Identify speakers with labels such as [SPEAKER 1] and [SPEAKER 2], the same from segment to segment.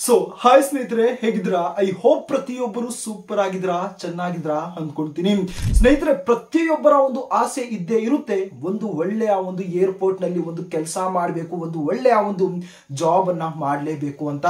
[SPEAKER 1] So hi ಸ್ನೇಹಿತರೆ, ಹೇಗಿದ್ರಾ? I hope ಪ್ರತಿಯೊಬ್ಬರು super ಆಗಿದ್ರಾ, ಚೆನ್ನಾಗಿದ್ರಾ ಅಂದ್ಕೊಳ್ತೀನಿ. ಸ್ನೇಹಿತರೆ, ಪ್ರತಿಯೊಬ್ಬರ ಒಂದು ಆಸೆ ಇದ್ದೇ ಇರುತ್ತೆ, ಒಂದು ಒಳ್ಳೆಯ ಒಂದು ಏರ್ಪೋರ್ಟ್ ನಲ್ಲಿ ಒಂದು ಕೆಲಸ ಮಾಡಬೇಕು, ಒಂದು ಒಳ್ಳೆಯ ಒಂದು ಜಾಬ್ ಅನ್ನ ಮಾಡಲೇಬೇಕು ಅಂತ.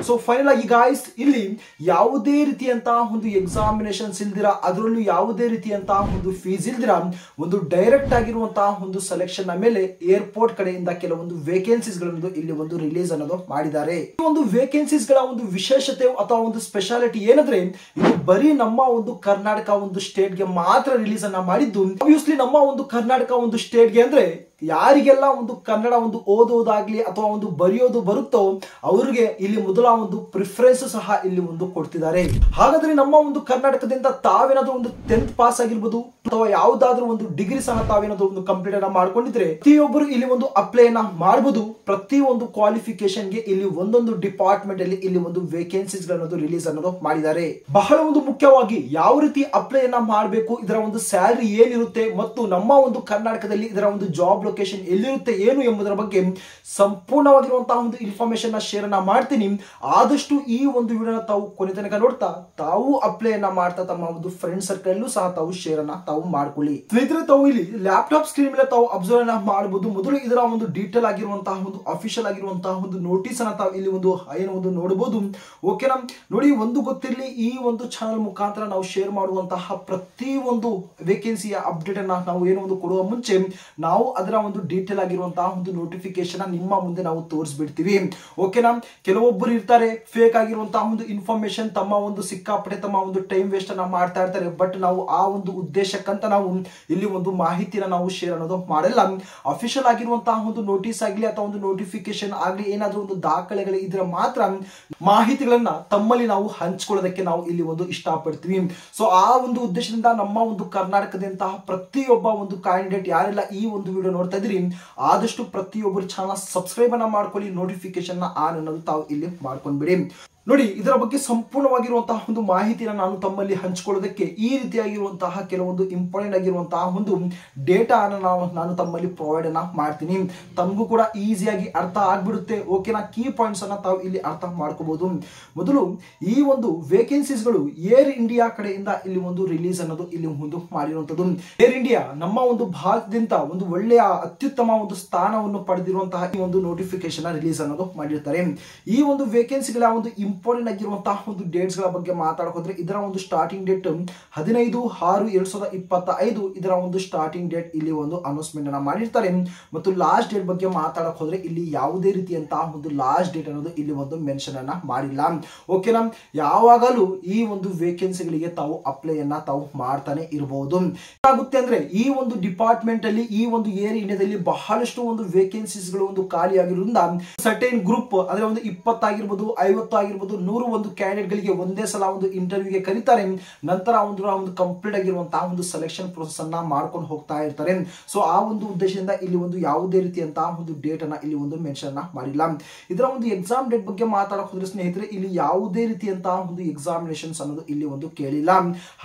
[SPEAKER 1] ಸೊ ಫೈನಲ್ ಆಗಿ ಗಾಯ್ಸ್, ಇಲ್ಲಿ ಯಾವುದೇ ರೀತಿಯಂತಹ ಒಂದು ಎಕ್ಸಾಮಿನೇಷನ್ಸ್ ಇಲ್ದಿರಾ, ಅದರಲ್ಲೂ ಯಾವುದೇ ರೀತಿಯಂತಹ ಒಂದು ಫೀಸ್ ಇಲ್ದಿರಾ, ಒಂದು ಡೈರೆಕ್ಟ್ ಆಗಿರುವಂತಹ ಒಂದು ಸೆಲೆಕ್ಷನ್ ಮೇಲೆ ಏರ್ಪೋರ್ಟ್ ಕಡೆಯಿಂದ ಕೆಲವೊಂದು ವೇಕೆನ್ಸೀಸ್ ಗಳನ್ನು ಇಲ್ಲಿ ಒಂದು ರಿಲೀಸ್ ಅನ್ನೋದು ಮಾಡಿದ್ದಾರೆ. ಈ ಒಂದು ವೇಕೆನ್ಸೀಸ್ ಗಳ ಒಂದು ವಿಶೇಷತೆ ಅಥವಾ ಒಂದು ಸ್ಪೆಷಾಲಿಟಿ ಏನಂದ್ರೆ, ಇದು ಬರೀ ನಮ್ಮ ಒಂದು ಕರ್ನಾಟಕ ಒಂದು ಸ್ಟೇಟ್ ಗೆ ಮಾತ್ರ ರಿಲೀಸ್ ಅನ್ನ ಮಾಡಿದ್ದು. ಆಬ್ವಿಯಸ್ಲಿ ನಮ್ಮ ಒಂದು ಕರ್ನಾಟಕ ಒಂದು ಸ್ಟೇಟ್ ಗೆ ಅಂದ್ರೆ ಯಾರಿಗೆಲ್ಲ ಒಂದು ಕನ್ನಡ ಒಂದು ಓದೋದಾಗ್ಲಿ ಅಥವಾ ಒಂದು ಬರೆಯೋದು ಬರುತ್ತೋ ಅವ್ರಿಗೆ ಇಲ್ಲಿ ಮೊದಲ ಒಂದು ಪ್ರಿಫರೆನ್ಸ್ ಸಹ ಇಲ್ಲಿ ಒಂದು ಕೊಡ್ತಿದ್ದಾರೆ. ಹಾಗಾದ್ರೆ ನಮ್ಮ ಒಂದು ಕರ್ನಾಟಕದಿಂದ ತಾವೇನಾದ್ರೂ ಒಂದು 10th ಪಾಸ್ ಆಗಿರ್ಬೋದು ಅಥವಾ ಯಾವುದಾದ್ರೂ ಒಂದು ಡಿಗ್ರಿ ಸಹ ತಾವೇನಾದ್ರೂ ಒಂದು ಕಂಪ್ಲೀಟ್ ಅನ್ನ ಮಾಡ್ಕೊಂಡಿದ್ರೆ ಪ್ರತಿಯೊಬ್ಬರು ಇಲ್ಲಿ ಒಂದು ಅಪ್ಲೈ ಅನ್ನ ಮಾಡಬಹುದು. ಪ್ರತಿ ಒಂದು ಕ್ವಾಲಿಫಿಕೇಶನ್ ಗೆ ಇಲ್ಲಿ ಒಂದೊಂದು ಡಿಪಾರ್ಟ್ಮೆಂಟ್ ಅಲ್ಲಿ ಇಲ್ಲಿ ಒಂದು ವೇಕೆನ್ಸೀಸ್ ಗಳನ್ನೋದು ರಿಲೀಸ್ ಅನ್ನೋದು ಮಾಡಿದ್ದಾರೆ. ಬಹಳ ಒಂದು ಮುಖ್ಯವಾಗಿ ಯಾವ ರೀತಿ ಅಪ್ಲೈ ಅನ್ನ ಮಾಡಬೇಕು, ಇದರ ಒಂದು ಸ್ಯಾಲರಿ ಏನಿರುತ್ತೆ ಮತ್ತು ನಮ್ಮ ಒಂದು ಕರ್ನಾಟಕದಲ್ಲಿ ಇದರ ಒಂದು ಜಾಬ್ ಲೊಕೇಶನ್ ಎಲ್ಲಿರುತ್ತೆ ಏನು ಎಂಬುದರ ಬಗ್ಗೆ ಸಂಪೂರ್ಣವಾಗಿರುವಂತಹ ಒಂದು ಇನ್ಫಾರ್ಮೇಶನ್ ಶೇರ್ ಅನ್ನ ಮಾಡ್ತೀನಿ. ಆದಷ್ಟು ಈ ಒಂದು ವಿಡಿಯೋನ ತಾವು ಕೊನೆ ತನಕ ನೋಡ್ತಾ ತಾವು ಅಪ್ಲೈ ಅನ್ನ ಮಾಡ್ತಾ ತಮ್ಮ ಒಂದು ಫ್ರೆಂಡ್ ಸರ್ಕಲ್ ಸಹ ತಾವು ಶೇರ್ ಅನ್ನ ತಾವು ಮಾಡ್ಕೊಳ್ಳಿ. ಸ್ನೇಹಿತರೆ, ತಾವು ಇಲ್ಲಿ ಲ್ಯಾಪ್ಟಾಪ್ ಸ್ಕ್ರೀನ್ ಮೇಲೆ ತಾವು ಅಬ್ಸರ್ವ್ ಅನ್ನ ಮಾಡಬಹುದು. ಮೊದಲು ಇದರ ಒಂದು ಡೀಟೇಲ್ ಆಗಿರುವಂತಹ ಒಂದು ಅಫಿಷಿಯಲ್ ಆಗಿರುವಂತಹ ಒಂದು ನೋಟಿಸ್ ಅನ್ನ ತಾವು ಇಲ್ಲಿ ಒಂದು ಏನು ಒಂದು ನೋಡಬಹುದು. ಓಕೆನಾ? ನೋಡಿ, ಒಂದು ಗೊತ್ತಿರಲಿ, ಈ ಒಂದು ಚಾನಲ್ ಮುಖಾಂತರ ನಾವು ಶೇರ್ ಮಾಡುವಂತಹ ಪ್ರತಿ ಒಂದು ವೇಕೆನ್ಸಿಯ ಅಪ್ಡೇಟ್ ಅನ್ನ ನಾವು ಏನು ಒಂದು ಕೊಡುವ ಮುಂಚೆ ನಾವು ಅದರ ಒಂದು ಡೀಟೇಲ್ ಆಗಿರುವಂತಹ ಒಂದು ನೋಟಿಫಿಕೇಶನ್ ನಿಮ್ಮ ಮುಂದೆ ನಾವು ತೋರಿಸ್ಬಿಡ್ತೀವಿ. ಓಕೆನಾ? ಕೆಲವೊಬ್ಬರು ಇರ್ತಾರೆ ಫೇಕ್ ಆಗಿರುವಂತಹ ಒಂದು ಇನ್ಫಾರ್ಮೇಶನ್ ತಮ್ಮ ಒಂದು ಸಿಕ್ಕಾಪಟ್ಟೆ ತಮ್ಮ ಒಂದು ಟೈಮ್ ವೇಸ್ಟ್ ಅನ್ನ ಮಾಡ್ತಾ ಇರ್ತಾರೆ. ಬಟ್ ನಾವು ಆ ಒಂದು ಉದ್ದೇಶಕ್ಕಂತ ನಾವು ಇಲ್ಲಿ ಒಂದು ಮಾಹಿತಿನ ನಾವು ಶೇರ್ ಅನ್ನೋದು ಮಾಡಲ್ಲ. ಅಫಿಷಿಯಲ್ ಆಗಿರುವಂತಹ ಒಂದು ನೋಟಿಸ್ ಆಗಲಿ ಅಥವಾ ಒಂದು ನೋಟಿಫಿಕೇಶನ್ ಆಗಲಿ ಏನಾದ್ರೂ ಒಂದು ದಾಖಲೆಗಳು ಇದ್ರೆ ಮಾತ್ರ ಮಾಹಿತಿಗಳನ್ನ ತಮ್ಮಲ್ಲಿ ನಾವು ಹಂಚ್ಕೊಳ್ಳೋದಕ್ಕೆ ನಾವು ಇಲ್ಲಿ ಒಂದು ಇಷ್ಟಪಡ್ತೀವಿ. ಸೊ ಆ ಒಂದು ಉದ್ದೇಶದಿಂದ ನಮ್ಮ ಒಂದು ಕರ್ನಾಟಕದಂತಹ ಪ್ರತಿಯೊಬ್ಬ ಒಂದು ಕ್ಯಾಂಡಿಡೇಟ್ ಯಾರೆಲ್ಲ ಈ ಒಂದು ವಿಡಿಯೋ ನೋಡ್ತಾ ಇದ್ರಿ, ಆದಷ್ಟು ಪ್ರತಿಯೊಬ್ಬರು ಚಾನಲ್ ಸಬ್ಸ್ಕ್ರೈಬ್ ಅನ್ನ ಮಾಡ್ಕೊಳ್ಳಿ, ನೋಟಿಫಿಕೇಶನ್ ಆನ್ ಅನ್ನೋದು ತಾವು ಇಲ್ಲಿ ಮಾಡ್ಕೊಂಡ್ಬಿಡಿ. ನೋಡಿ, ಇದರ ಬಗ್ಗೆ ಸಂಪೂರ್ಣವಾಗಿರುವಂತಹ ಒಂದು ಮಾಹಿತಿನ ನಾನು ತಮ್ಮಲ್ಲಿ ಹಂಚಿಕೊಳ್ಳೋದಕ್ಕೆ ಈ ರೀತಿಯಾಗಿರುವಂತಹ ಕೆಲವೊಂದು ಇಂಪಾರ್ಟೆಂಟ್ ಆಗಿರುವಂತಹ ಒಂದು ಡೇಟಾ ನಾನು ತಮ್ಮಲ್ಲಿ ಪ್ರೊವೈಡ್ ಅನ್ನ ಮಾಡ್ತೀನಿ. ತಮಗೂ ಕೂಡ ಈಸಿಯಾಗಿ ಅರ್ಥ ಆಗ್ಬಿಡುತ್ತೆ. ಓಕೆನಾ? ಕೀ ಪಾಯಿಂಟ್ಸ್ ಅನ್ನ ತಾವು ಇಲ್ಲಿ ಅರ್ಥ ಮಾಡ್ಕೋಬಹುದು. ಮೊದಲು ಈ ಒಂದು ವೇಕೆನ್ಸೀಸ್ ಗಳು ಏರ್ ಇಂಡಿಯಾ ಕಡೆಯಿಂದ ಇಲ್ಲಿ ಒಂದು ರಿಲೀಸ್ ಅನ್ನೋದು ಇಲ್ಲಿ ಒಂದು ಮಾಡಿರುವಂತದ್ದು. ಏರ್ ಇಂಡಿಯಾ ನಮ್ಮ ಒಂದು ಭಾರತದಿಂದ ಒಂದು ಒಳ್ಳೆಯ ಅತ್ಯುತ್ತಮ ಒಂದು ಸ್ಥಾನವನ್ನು ಪಡೆದಿರುವಂತಹ ಈ ಒಂದು ನೋಟಿಫಿಕೇಶನ್ ರಿಲೀಸ್ ಅನ್ನೋದು ಮಾಡಿರ್ತಾರೆ. ಈ ಒಂದು ವೇಕೆನ್ಸಿಗಳ ಒಂದು ಇಂಪಾರ್ಟೆಂಟ್ ಆಗಿರುವಂತಹ ಒಂದು ಡೇಟ್ಸ್ ಗಳ ಬಗ್ಗೆ ಮಾತಾಡೋದ್ರೆ ಇದರ ಒಂದು ಸ್ಟಾರ್ಟಿಂಗ್ ಡೇಟ್ 15/6/2025 ಇದರ ಒಂದು ಸ್ಟಾರ್ಟಿಂಗ್ ಡೇಟ್ ಇಲ್ಲಿ ಒಂದು ಅನೌನ್ಸ್ಮೆಂಟ್ ಅನ್ನ ಮಾಡಿರ್ತಾರೆ. ಮತ್ತು ಲಾಸ್ಟ್ ಡೇಟ್ ಬಗ್ಗೆ ಮಾತಾಡಕ್ ಹೋದ್ರೆ ಇಲ್ಲಿ ಯಾವುದೇ ರೀತಿಯಂತಹ ಒಂದು ಲಾಸ್ಟ್ ಡೇಟ್ ಅನ್ನೋದು ಇಲ್ಲಿ ಒಂದು ಮೆನ್ಷನ್ ಅನ್ನ ಮಾಡಿಲ್ಲ. ಓಕೆನಾ? ಯಾವಾಗಲೂ ಈ ಒಂದು ವೇಕೆನ್ಸಿಗಳಿಗೆ ತಾವು ಅಪ್ಲೈ ಅನ್ನ ತಾವು ಮಾಡ್ತಾನೆ ಇರಬಹುದು. ಏನಾಗುತ್ತೆ ಅಂದ್ರೆ ಈ ಒಂದು ಡಿಪಾರ್ಟ್ಮೆಂಟ್ ಅಲ್ಲಿ ಈ ಒಂದು ಏರ್ ಇಂಡಿಯಾದಲ್ಲಿ ಬಹಳಷ್ಟು ಒಂದು ವೇಕೆನ್ಸೀಸ್ ಗಳು ಒಂದು ಖಾಲಿ ಆಗಿರೋದ್ರಿಂದ ಸರ್ಟೈನ್ ಗ್ರೂಪ್ ಅಂದ್ರೆ ಒಂದು 20 ಆಗಿರ್ಬೋದು, 50 ಆಗಿರ್ಬೋದು, 100 ಒಂದು ಕ್ಯಾಂಡಿಡೇಟ್ ಗಳಿಗೆ ಒಂದೇ ಸಲ ಒಂದು ಇಂಟರ್ವ್ಯೂಗೆ ಕರೀತಾರೆ. ನಂತರ ಒಂದು ಕಂಪ್ಲೀಟ್ ಆಗಿರುವಂತಹ ಒಂದು ಸೆಲೆಕ್ಷನ್ ಪ್ರೋಸೆಸ್ ಅನ್ನ ಮಾಡ್ಕೊಂಡು ಹೋಗ್ತಾ ಇರ್ತಾರೆ. ಸೊ ಆ ಒಂದು ಉದ್ದೇಶದಿಂದ ಇಲ್ಲಿ ಒಂದು ಯಾವುದೇ ರೀತಿಯಂತಹ ಒಂದು ಡೇಟ್ ಅನ್ನ ಇಲ್ಲಿ ಒಂದು ಮೆನ್ಷನ್ ಮಾಡಿಲ್ಲ. ಇದರ ಒಂದು ಎಕ್ಸಾಮ್ ಡೇಟ್ ಬಗ್ಗೆ ಮಾತಾಡಕ್ ಹೋದ್ರೆ ಸ್ನೇಹಿತರೆ, ಇಲ್ಲಿ ಯಾವುದೇ ರೀತಿಯಂತಹ ಒಂದು ಎಕ್ಸಾಮಿನೇಷನ್ಸ್ ಅನ್ನೋದು ಇಲ್ಲಿ ಒಂದು ಕೇಳಿಲ್ಲ.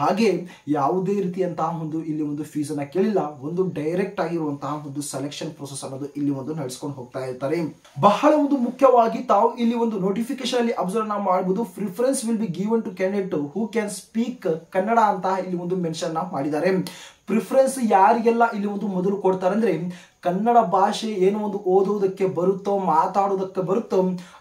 [SPEAKER 1] ಹಾಗೆ ಯಾವುದೇ ರೀತಿಯಂತಹ ಒಂದು ಇಲ್ಲಿ ಒಂದು ಫೀಸ್ ಅನ್ನ ಕೇಳಿಲ್ಲ. ಒಂದು ಡೈರೆಕ್ಟ್ ಆಗಿರುವಂತಹ ಒಂದು ಸೆಲೆಕ್ಷನ್ ಪ್ರೋಸೆಸ್ ಅನ್ನೋದು ಇಲ್ಲಿ ಒಂದು ನಡೆಸ್ಕೊಂಡು ಹೋಗ್ತಾ ಇರ್ತಾರೆ. ಬಹಳ ಒಂದು ಮುಖ್ಯವಾಗಿ ತಾವು ಇಲ್ಲಿ ಒಂದು ನೋಟಿಫಿಕೇಶನ್ ಅಲ್ಲಿ ಅಬ್ಸರ್ವ್ ಮಾಡಬಹುದು. Preference will be given to candidate who can speak Kannada ಅಂತ ಇಲ್ಲಿ ಒಂದು ಮೆನ್ಷನ್ ಮಾಡಿದ್ದಾರೆ. ಪ್ರಿಫರೆನ್ಸ್ ಯಾರಿಗೆಲ್ಲ ಇಲ್ಲಿ ಒಂದು ಮೊದಲು ಕೊಡ್ತಾರೆ ಅಂದ್ರೆ, ಕನ್ನಡ ಭಾಷೆ ಏನು ಒಂದು ಓದುವುದಕ್ಕೆ ಬರುತ್ತೋ ಮಾತಾಡೋದಕ್ಕೆ ಬರುತ್ತೋ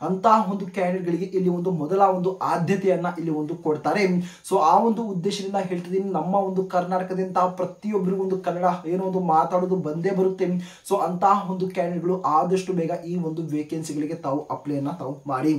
[SPEAKER 1] ಅಂತಹ ಒಂದು ಕ್ಯಾಂಡಿಡೇಟ್ ಗಳಿಗೆ ಇಲ್ಲಿ ಒಂದು ಮೊದಲ ಒಂದು ಆದ್ಯತೆಯನ್ನ ಇಲ್ಲಿ ಒಂದು ಕೊಡ್ತಾರೆ. ಸೊ ಆ ಒಂದು ಉದ್ದೇಶದಿಂದ ಹೇಳ್ತಿದ್ದೀನಿ, ನಮ್ಮ ಒಂದು ಕರ್ನಾಟಕದಿಂದ ಪ್ರತಿಯೊಬ್ಬರಿಗೂ ಒಂದು ಕನ್ನಡ ಏನೋ ಒಂದು ಮಾತಾಡೋದು ಬಂದೇ ಬರುತ್ತೆ. ಸೊ ಅಂತಹ ಒಂದು ಕ್ಯಾಂಡಿಡೇಟ್ ಗಳು ಆದಷ್ಟು ಬೇಗ ಈ ಒಂದು ವೇಕೆನ್ಸಿಗಳಿಗೆ ತಾವು ಅಪ್ಲೈ ಅನ್ನ ತಾವು ಮಾಡಿ.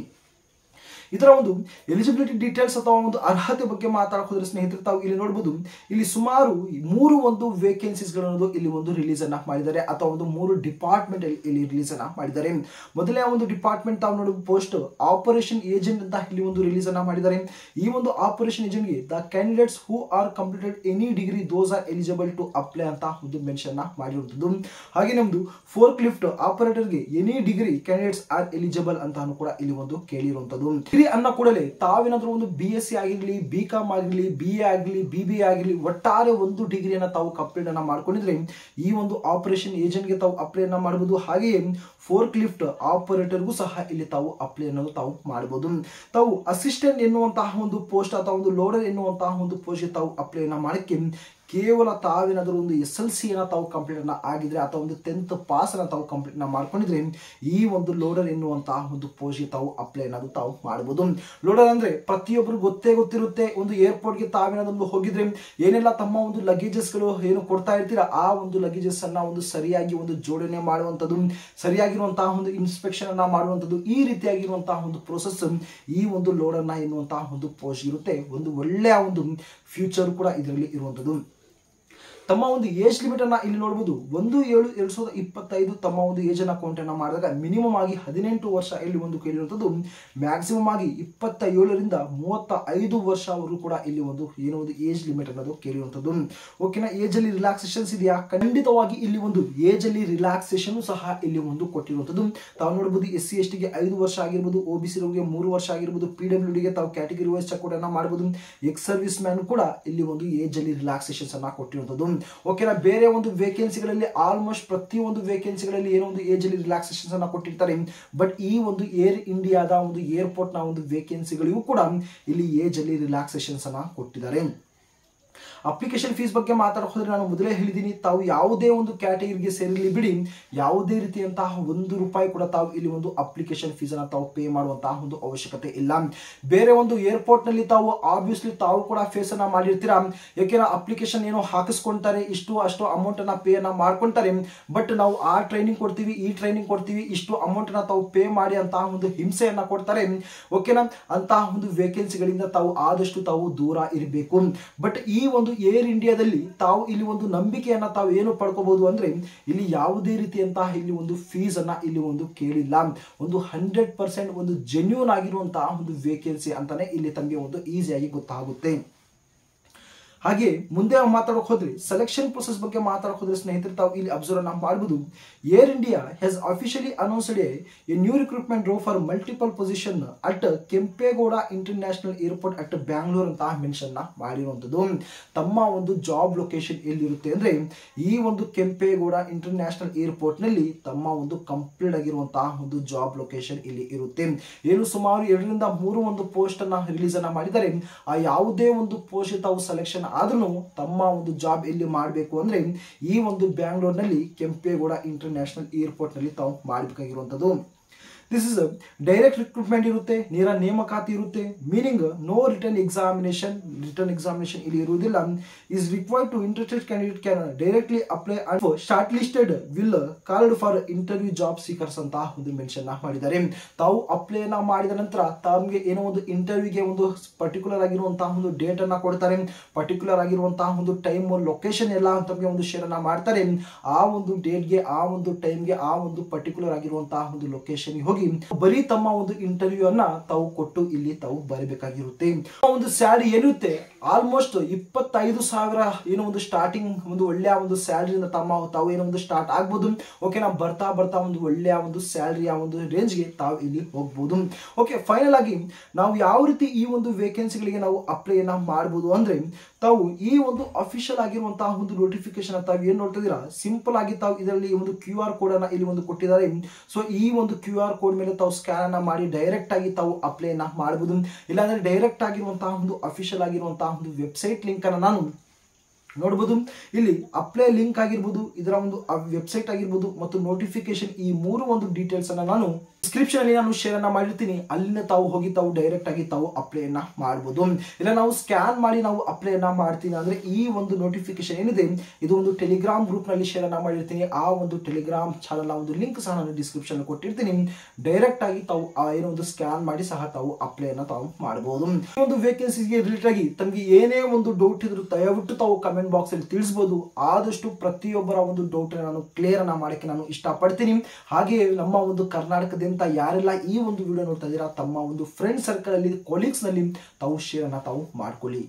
[SPEAKER 1] ಇದರ ಒಂದು ಎಲಿಜಿಬಿಲಿಟಿ ಡೀಟೇಲ್ಸ್ ಅಥವಾ ಒಂದು ಅರ್ಹತೆ ಬಗ್ಗೆ ಮಾತಾಡೋದ್ರೆ ಸ್ನೇಹಿತರೆ, ತಾವು ಇಲ್ಲಿ ನೋಡಬಹುದು, ಇಲ್ಲಿ ಸುಮಾರು 3 ಒಂದು ವೇಕೆನ್ಸೀಸ್ ಗಳನ್ನು ಇಲ್ಲಿ ಒಂದು ರಿಲೀಸ್ ಅನ್ನ ಮಾಡಿದ್ದಾರೆ ಅಥವಾ ಒಂದು 3 ಡಿಪಾರ್ಟ್ಮೆಂಟ್ ಇಲ್ಲಿ ರಿಲೀಸ್ ಅನ್ನ ಮಾಡಿದ್ದಾರೆ. ಮೊದಲನೇ ಒಂದು ಡಿಪಾರ್ಟ್ಮೆಂಟ್ ತಾವು ನೋಡಬಹುದು ಪೋಸ್ಟ್ ಆಪರೇಷನ್ ಏಜೆಂಟ್ ಅಂತ ಇಲ್ಲಿ ಒಂದು ರಿಲೀಸ್ ಅನ್ನ ಮಾಡಿದ್ದಾರೆ. ಈ ಒಂದು ಆಪರೇಷನ್ ಏಜೆಂಟ್ ಗೆ the candidates who are completed any degree those are eligible to apply ಅಂತ ಒಂದು ಮೆನ್ಷನ್ ಮಾಡಿರುವಂತದ್ದು. ಹಾಗೆ ನಮ್ದು ಫೋರ್ಕ್ ಲಿಫ್ಟ್ ಆಪರೇಟರ್ ಗೆ any degree candidates are eligible ಅಂತ ಕೂಡ ಇಲ್ಲಿ ಒಂದು ಕೇಳಿರುವಂತದ್ದು. ಡಿಗ್ರಿ ಅನ್ನೋ ಕೂಡಲೇ ತಾವೇನಾದ್ರೂ ಒಂದು BSc ಆಗಿರ್ಲಿ, BCom ಆಗಿರ್ಲಿ, BA ಆಗಿರ್ಲಿ, BBA ಆಗಿರ್ಲಿ, ಒಟ್ಟಾರೆ ಒಂದು ಡಿಗ್ರಿಯನ್ನ ತಾವು ಕಂಪ್ಲೀಟ್ ಅನ್ನ ಮಾಡ್ಕೊಂಡಿದ್ರೆ ಈ ಒಂದು ಆಪರೇಷನ್ ಏಜೆಂಟ್ಗೆ ತಾವು ಅಪ್ಲೈ ಅನ್ನ ಮಾಡಬಹುದು. ಹಾಗೆಯೇ ಫೋರ್ಕ್ ಲಿಫ್ಟ್ ಆಪರೇಟರ್ಗೂ ಸಹ ಇಲ್ಲಿ ತಾವು ಅಪ್ಲೈ ಅನ್ನೋದು ತಾವು ಮಾಡಬಹುದು. ತಾವು ಅಸಿಸ್ಟೆಂಟ್ ಎನ್ನುವಂತಹ ಒಂದು ಪೋಸ್ಟ್ ಅಥವಾ ಒಂದು ಲೋಡರ್ ಎನ್ನುವಂತಹ ಒಂದು ಪೋಸ್ಟ್ಗೆ ತಾವು ಅಪ್ಲೈ ಅನ್ನ ಮಾಡಕ್ಕೆ ಕೇವಲ ತಾವೇನಾದರೂ ಒಂದು SLC ತಾವು ಕಂಪ್ಲೀಟ್ ಅನ್ನ ಆಗಿದ್ರೆ ಅಥವಾ ಒಂದು 10th ಪಾಸ್ ಅನ್ನ ತಾವು ಕಂಪ್ಲೀಟ್ ಮಾಡ್ಕೊಂಡಿದ್ರೆ ಈ ಒಂದು ಲೋಡರ್ ಎನ್ನುವಂತಹ ಒಂದು ಪೋಸ್ಟ್ಗೆ ತಾವು ಅಪ್ಲೈ ಅನ್ನೋದು ತಾವು ಮಾಡಬಹುದು. ಲೋಡರ್ ಅಂದ್ರೆ ಪ್ರತಿಯೊಬ್ಬರು ಗೊತ್ತಿರುತ್ತೆ. ಒಂದು ಏರ್ಪೋರ್ಟ್ಗೆ ತಾವೇನಾದ್ರು ಹೋಗಿದ್ರೆ ಏನೆಲ್ಲ ತಮ್ಮ ಒಂದು ಲಗೇಜಸ್ ಗಳು ಏನು ಕೊಡ್ತಾ ಇರ್ತೀರಾ ಆ ಒಂದು ಲಗೇಜಸ್ ಅನ್ನ ಒಂದು ಸರಿಯಾಗಿ ಒಂದು ಜೋಡಣೆ ಮಾಡುವಂತದ್ದು, ಸರಿಯಾಗಿರುವಂತಹ ಒಂದು ಇನ್ಸ್ಪೆಕ್ಷನ್ ಅನ್ನ ಮಾಡುವಂತದ್ದು, ಈ ರೀತಿಯಾಗಿರುವಂತಹ ಒಂದು ಪ್ರೋಸೆಸ್ ಈ ಒಂದು ಲೋಡರ್ನ ಎನ್ನುವಂತಹ ಒಂದು ಪೋಸ್ಟ್ ಇರುತ್ತೆ. ಒಂದು ಒಳ್ಳೆಯ ಒಂದು ಫ್ಯೂಚರ್ ಕೂಡ ಇದರಲ್ಲಿ ಇರುವಂತದ್ದು. ತಮ್ಮ ಒಂದು ಏಜ್ ಲಿಮಿಟ್ ಅನ್ನ ಇಲ್ಲಿ ನೋಡಬಹುದು. 1/7/2025 ತಮ್ಮ ಒಂದು ಏಜ್ ಅನ್ನ ಕೌಂಟ್ ಅನ್ನ ಮಾಡಿದಾಗ ಮಿನಿಮಮ್ ಆಗಿ 18 ವರ್ಷ ಇಲ್ಲಿ ಒಂದು ಕೇಳಿರುವಂತದ್ದು, ಮ್ಯಾಕ್ಸಿಮಮ್ ಆಗಿ 27ರಿಂದ 35 ವರ್ಷವರೆಗೂ ಕೂಡ ಇಲ್ಲಿ ಒಂದು ಏನೋ ಒಂದು ಏಜ್ ಲಿಮಿಟ್ ಅನ್ನೋದು ಕೇಳಿರುವಂತದ್ದು. ಓಕೆನಾ, ಏಜ್ ಅಲ್ಲಿ ರಿಲ್ಯಾಕ್ಸೇಷನ್ಸ್ ಇದೆಯಾ? ಖಂಡಿತವಾಗಿ ಇಲ್ಲಿ ಒಂದು ಏಜ್ ಅಲ್ಲಿ ರಿಲ್ಯಾಕ್ಸೇಷನ್ ಸಹ ಇಲ್ಲಿ ಒಂದು ಕೊಟ್ಟಿರುವಂತದ್ದು. ತಾವು ನೋಡಬಹುದು SC ST ಗೆ 5 ವರ್ಷ ಆಗಿರ್ಬೋದು, OBC ಗೆ 3 ವರ್ಷ ಆಗಿರ್ಬೋದು, PWD ಗೆ ತಾವು ಕ್ಯಾಟಗರಿ ವೈಸ್ ಚೆಕ್ ಅನ್ನ ಮಾಡಬಹುದು. ಎಕ್ಸ್ ಸರ್ವಿಸ್ ಮ್ಯಾನ್ ಕೂಡ ಇಲ್ಲಿ ಒಂದು ಏಜ್ ಅಲ್ಲಿ ರಿಲ್ಯಾಕ್ಸೇಷನ್ಸ್ ಅನ್ನ ಕೊಟ್ಟಿರುವಂತದ್ದು. ಓಕೆನಾ, ಬೇರೆ ಒಂದು ವೇಕೆನ್ಸಿಗಳಲ್ಲಿ ಆಲ್ಮೋಸ್ಟ್ ಪ್ರತಿಯೊಂದು ವೇಕೆನ್ಸಿಗಳಲ್ಲಿ ಏನೋ ಒಂದು ಏಜ್ ಅಲ್ಲಿ ರಿಲ್ಯಾಕ್ಸೇಷನ್ಸ್ ಅನ್ನ ಕೊಟ್ಟಿರ್ತಾರೆ. ಬಟ್ ಈ ಒಂದು ಏರ್ ಇಂಡಿಯಾದ ಒಂದು ಏರ್ಪೋರ್ಟ್ ನ ಒಂದು ವೇಕೆನ್ಸಿಗಳಿಗೂ ಕೂಡ ಇಲ್ಲಿ ಏಜ್ ಅಲ್ಲಿ ರಿಲ್ಯಾಕ್ಸೇಷನ್ಸ್ ಅನ್ನ ಕೊಟ್ಟಿದ್ದಾರೆ. ಅಪ್ಲಿಕೇಶನ್ ಫೀಸ್ ಬಗ್ಗೆ ಮಾತಾಡೋದ್ರೆ ನಾನು ಮೊದಲೇ ಹೇಳಿದ್ದೀನಿ, ತಾವು ಯಾವುದೇ ಒಂದು ಕ್ಯಾಟಗರಿಗೆ ಸೇರಿರಲಿ ಬಿಡಿ, ಯಾವುದೇ ರೀತಿಯಂತಹ ₹1 ಕೂಡ ತಾವು ಇಲ್ಲಿ ಒಂದು ಅಪ್ಲಿಕೇಶನ್ ಫೀಸ್ ಅನ್ನ ತಾವು ಪೇ ಮಾಡುವಂತಹ ಒಂದು ಅವಶ್ಯಕತೆ ಇಲ್ಲ. ಬೇರೆ ಒಂದು ಏರ್ಪೋರ್ಟ್ ನಲ್ಲಿ ತಾವು ಆಬ್ವಿಯಸ್ಲಿ ತಾವು ಕೂಡ ಫೇಸ್ ಅನ್ನ ಮಾಡಿರ್ತೀರಾ. ಯಾಕೆಂದ್ರೆ ಅಪ್ಲಿಕೇಶನ್ ಏನೋ ಹಾಕಿಸ್ಕೊಂತಾರೆ, ಅಷ್ಟು ಅಮೌಂಟ್ ಅನ್ನ ಪೇ ಅನ್ನ ಮಾಡ್ಕೊಂತಾರೆ. ಬಟ್ ನಾವು ಆ ಟ್ರೈನಿಂಗ್ ಕೊಡ್ತೀವಿ, ಈ ಟ್ರೈನಿಂಗ್ ಕೊಡ್ತೀವಿ, ಇಷ್ಟು ಅಮೌಂಟ್ ಅನ್ನ ತಾವು ಪೇ ಮಾಡಿ ಅಂತಹ ಒಂದು ಹಿಂಸೆಯನ್ನ ಕೊಡ್ತಾರೆ. ಓಕೆನಾ, ಅಂತಹ ಒಂದು ವೇಕೆನ್ಸಿಗಳಿಂದ ತಾವು ಆದಷ್ಟು ತಾವು ದೂರ ಇರಬೇಕು. ಬಟ್ ಈ ಒಂದು ಏರ್ ಇಂಡಿಯಾದಲ್ಲಿ ತಾವು ಇಲ್ಲಿ ಒಂದು ನಂಬಿಕೆಯನ್ನ ತಾವು ಏನು ಪಡ್ಕೋಬಹುದು ಅಂದ್ರೆ ಇಲ್ಲಿ ಯಾವುದೇ ರೀತಿಯಂತಹ ಇಲ್ಲಿ ಒಂದು ಫೀಸ್ ಅನ್ನ ಇಲ್ಲಿ ಒಂದು ಕೇಳಿಲ್ಲ. ಒಂದು 100% ಒಂದು ಜೆನ್ಯೂನ್ ಆಗಿರುವಂತಹ ಒಂದು ವೇಕೆನ್ಸಿ ಅಂತಾನೆ ಇಲ್ಲಿ ತಮಗೆ ಒಂದು ಈಸಿಯಾಗಿ ಗೊತ್ತಾಗುತ್ತೆ. ಹಾಗೆ ಮುಂದೆ ಮಾತಾಡೋಕೆ ಹೋದ್ರೆ ಸೆಲೆಕ್ಷನ್ ಪ್ರೊಸೆಸ್ ಬಗ್ಗೆ ಮಾತಾಡೋಕೆ ಹೋದ್ರೆ ಸ್ನೇಹಿತರೆ ತಾವು ಇಲ್ಲಿ ಅಬ್ಸರ್ವ್ ನಾವು ಮಾಡಬಹುದು. Air India has officially announced a new recruitment row for multiple position at Kempegowda international airport at Bangalore ಅಂತ ಮೆನ್ಷನ್ ಮಾಡಿರುವಂತದ್ದು. ತಮ್ಮ ಒಂದು ಜಾಬ್ ಲೊಕೇಶನ್ ಎಲ್ಲಿರುತ್ತೆ ಅಂದ್ರೆ ಈ ಒಂದು ಕೆಂಪೇಗೌಡ ಇಂಟರ್ನ್ಯಾಷನಲ್ ಏರ್ಪೋರ್ಟ್ ನಲ್ಲಿ ತಮ್ಮ ಒಂದು ಕಂಪ್ಲೀಟ್ ಆಗಿರುವಂತಹ ಒಂದು ಜಾಬ್ ಲೊಕೇಶನ್ ಇಲ್ಲಿ ಇರುತ್ತೆ. ಏನು ಸುಮಾರು 2ರಿಂದ 3 ಒಂದು ಪೋಸ್ಟ್ ಅನ್ನ ರಿಲೀಸ್ ಅನ್ನ ಮಾಡಿದ್ದಾರೆ. ಆ ಯಾವುದೇ ಒಂದು ಪೋಸ್ಟ್ ತಾವು ಸೆಲೆಕ್ಷನ್ ಆದ್ರೂ ತಮ್ಮ ಒಂದು ಜಾಬ್ ಎಲ್ಲಿ ಮಾಡಬೇಕು ಅಂದ್ರೆ ಈ ಒಂದು ಬ್ಯಾಂಗ್ಳೂರ್ನಲ್ಲಿ ಕೆಂಪೇಗೌಡ ಇಂಟರ್ನ್ಯಾಷನಲ್ ಏರ್ಪೋರ್ಟ್ ನಲ್ಲಿ ತಾವು ಮಾಡಬೇಕಾಗಿರುವಂತದ್ದು. ದಿಸ್ ಇಸ್ ಡೈರೆಕ್ಟ್ ರಿಕ್ರೂಟ್ಮೆಂಟ್ ಇರುತ್ತೆ, ನೇರ ನೇಮಕಾತಿ ಇರುತ್ತೆ. ಮೀನಿಂಗ್ ನೋ ರಿಟರ್ನ್ ಎಕ್ಸಾಮಿನೇಷನ್ ಇಲ್ಲಿ ಇರುವುದಿಲ್ಲ. Is required to interested candidate can directly apply and shortlisted will called for interview job seekers ಅಂತ ಒಂದು ಮೆನ್ಷನ್ ಮಾಡಿದ್ದಾರೆ. ತಾವು ಅಪ್ಲೈ ಮಾಡಿದ ನಂತರ ತಮಗೆ ಏನೋ ಒಂದು ಇಂಟರ್ವ್ಯೂಗೆ ಒಂದು ಪರ್ಟಿಕ್ಯುಲರ್ ಆಗಿರುವಂತಹ ಒಂದು ಡೇಟ್ ಅನ್ನ ಕೊಡ್ತಾರೆ. ಪರ್ಟಿಕ್ಯುಲರ್ ಆಗಿರುವಂತಹ ಒಂದು ಟೈಮ್, ಲೊಕೇಶನ್ ಎಲ್ಲ ತಮಗೆ ಒಂದು ಶೇರ್ ಅನ್ನ ಮಾಡ್ತಾರೆ. ಆ ಒಂದು ಡೇಟ್ಗೆ, ಆ ಒಂದು ಟೈಮ್ಗೆ, ಆ ಒಂದು ಪರ್ಟಿಕ್ಯುಲರ್ ಆಗಿರುವಂತಹ ಒಂದು ಲೊಕೇಶನ್ ಹೋಗಿ ಬರೀ ತಮ್ಮ ಒಂದು ಇಂಟರ್ವ್ಯೂ ಅನ್ನ ತಾವು ಕೊಟ್ಟು ಇಲ್ಲಿ ತಾವು ಬರಬೇಕಾಗಿರುತ್ತೆ. ಒಂದು ಸ್ಯಾಲರಿ ಏನಿರುತ್ತೆ ಆಲ್ಮೋಸ್ಟ್ 25,000 ಏನೋ ಒಂದು ಸ್ಟಾರ್ಟಿಂಗ್ ಒಂದು ಒಳ್ಳೆಯ ಒಂದು ಸ್ಯಾಲರಿಯಿಂದ ತಾವು ಏನೋ ಒಂದು ಸ್ಟಾರ್ಟ್ ಆಗ್ಬೋದು. ಓಕೆನಾ, ಬರ್ತಾ ಒಂದು ಒಳ್ಳೆಯ ಒಂದು ಸ್ಯಾಲರಿಯ ಒಂದು ರೇಂಜ್ಗೆ ತಾವು ಇಲ್ಲಿ ಹೋಗ್ಬೋದು. ಓಕೆ, ಫೈನಲ್ ಆಗಿ ನಾವು ಯಾವ ರೀತಿ ಈ ಒಂದು ವೇಕೆನ್ಸಿಗಳಿಗೆ ನಾವು ಅಪ್ಲೈ ಮಾಡಬಹುದು ಅಂದ್ರೆ ತಾವು ಈ ಒಂದು ಅಫಿಷಿಯಲ್ ಆಗಿರುವಂತಹ ಒಂದು ನೋಟಿಫಿಕೇಶನ್ ತಾವು ಏನ್ ನೋಡ್ತಾ ಇದೀರಾ, ಸಿಂಪಲ್ ಆಗಿ ತಾವು ಇದರಲ್ಲಿ ಒಂದು QR ಕೋಡ್ ಅನ್ನ ಇಲ್ಲಿ ಒಂದು ಕೊಟ್ಟಿದ್ದಾರೆ. ಸೊ ಈ ಒಂದು QR ಕೋಡ್ ಮೇಲೆ ತಾವು ಸ್ಕ್ಯಾನ್ ಅನ್ನ ಮಾಡಿ ಡೈರೆಕ್ಟ್ ಆಗಿ ತಾವು ಅಪ್ಲೈ ಮಾಡಬಹುದು. ಇಲ್ಲಾಂದ್ರೆ ಡೈರೆಕ್ಟ್ ಆಗಿರುವಂತಹ ಒಂದು ಅಫಿಷಿಯಲ್ ಆಗಿರುವಂತಹ ಒಂದು ವೆಬ್ಸೈಟ್ ಲಿಂಕ್ ಅನ್ನ ನಾನು ನೋಡಬಹುದು. ಇಲ್ಲಿ ಅಪ್ಲೈ ಲಿಂಕ್ ಆಗಿರ್ಬೋದು, ಇದರ ಒಂದು ವೆಬ್ಸೈಟ್ ಆಗಿರ್ಬೋದು ಮತ್ತು ನೋಟಿಫಿಕೇಶನ್, ಈ 3 ಒಂದು ಡೀಟೇಲ್ಸ್ ಅನ್ನ ನಾನು ಡಿಸ್ಕ್ರಿಪ್ಷನ್ ಅಲ್ಲಿ ನಾನು ಶೇರ್ ಅನ್ನ ಮಾಡಿರ್ತೀನಿ. ಅಲ್ಲಿಂದ ತಾವು ಹೋಗಿ ತಾವು ಡೈರೆಕ್ಟ್ ಆಗಿ ತಾವು ಅಪ್ಲೈ ಮಾಡಬಹುದು. ಇಲ್ಲ ನಾವು ಸ್ಕ್ಯಾನ್ ಮಾಡಿ ನಾವು ಅಪ್ಲೈ ಮಾಡ್ತೀನಿ ಅಂದ್ರೆ ಈ ಒಂದು ನೋಟಿಫಿಕೇಶನ್ ಏನಿದೆ ಇದು ಒಂದು ಟೆಲಿಗ್ರಾಮ್ ಗ್ರೂಪ್ ನಲ್ಲಿ ಶೇರ್ ಅನ್ನ ಮಾಡಿರ್ತೀನಿ. ಆ ಒಂದು ಟೆಲಿಗ್ರಾಮ್ ಚಾನಲ್ ಒಂದು ಲಿಂಕ್ ಸಹ ನಾನು ಡಿಸ್ಕ್ರಿಪ್ಷನ್ ಕೊಟ್ಟಿರ್ತೀನಿ. ಡೈರೆಕ್ಟ್ ಆಗಿ ತಾವು ಏನೋ ಒಂದು ಸ್ಕ್ಯಾನ್ ಮಾಡಿ ಸಹ ತಾವು ಅಪ್ಲೈ ತಾವು ಮಾಡಬಹುದು. ಈ ಒಂದು ವೇಕೆನ್ಸಿಗೆ ರಿಲೇಟೆಡ್ ಆಗಿ ತಮಗೆ ಏನೇ ಒಂದು ಡೌಟ್ ಇದ್ರು ದಯವಿಟ್ಟು ತಾವು ಕಮೆಂಟ್ ಬಾಕ್ಸ್ ಅಲ್ಲಿ ತಿಳಿಸಬಹುದು. ಆದಷ್ಟು ಪ್ರತಿಯೊಬ್ಬರ ಒಂದು ಡೌಟ್ ನಾನು ಕ್ಲಿಯರ್ ಅನ್ನ ಮಾಡಕ್ಕೆ ನಾನು ಇಷ್ಟಪಡ್ತೀನಿ. ಹಾಗೆ ನಮ್ಮ ಒಂದು ಕರ್ನಾಟಕದಿಂದ ಯಾರೆಲ್ಲ ಈ ಒಂದು ವಿಡಿಯೋ ನೋಡ್ತಾ ಇದ್ದೀರಾ ತಮ್ಮ ಒಂದು ಫ್ರೆಂಡ್ ಸರ್ಕಲ್ ಅಲ್ಲಿ, ಕೊಲೀಗ್ಸ್ ನಲ್ಲಿ ತಾವು ಶೇರ್ ಅನ್ನ ತಾವು ಮಾಡ್ಕೊಳ್ಳಿ.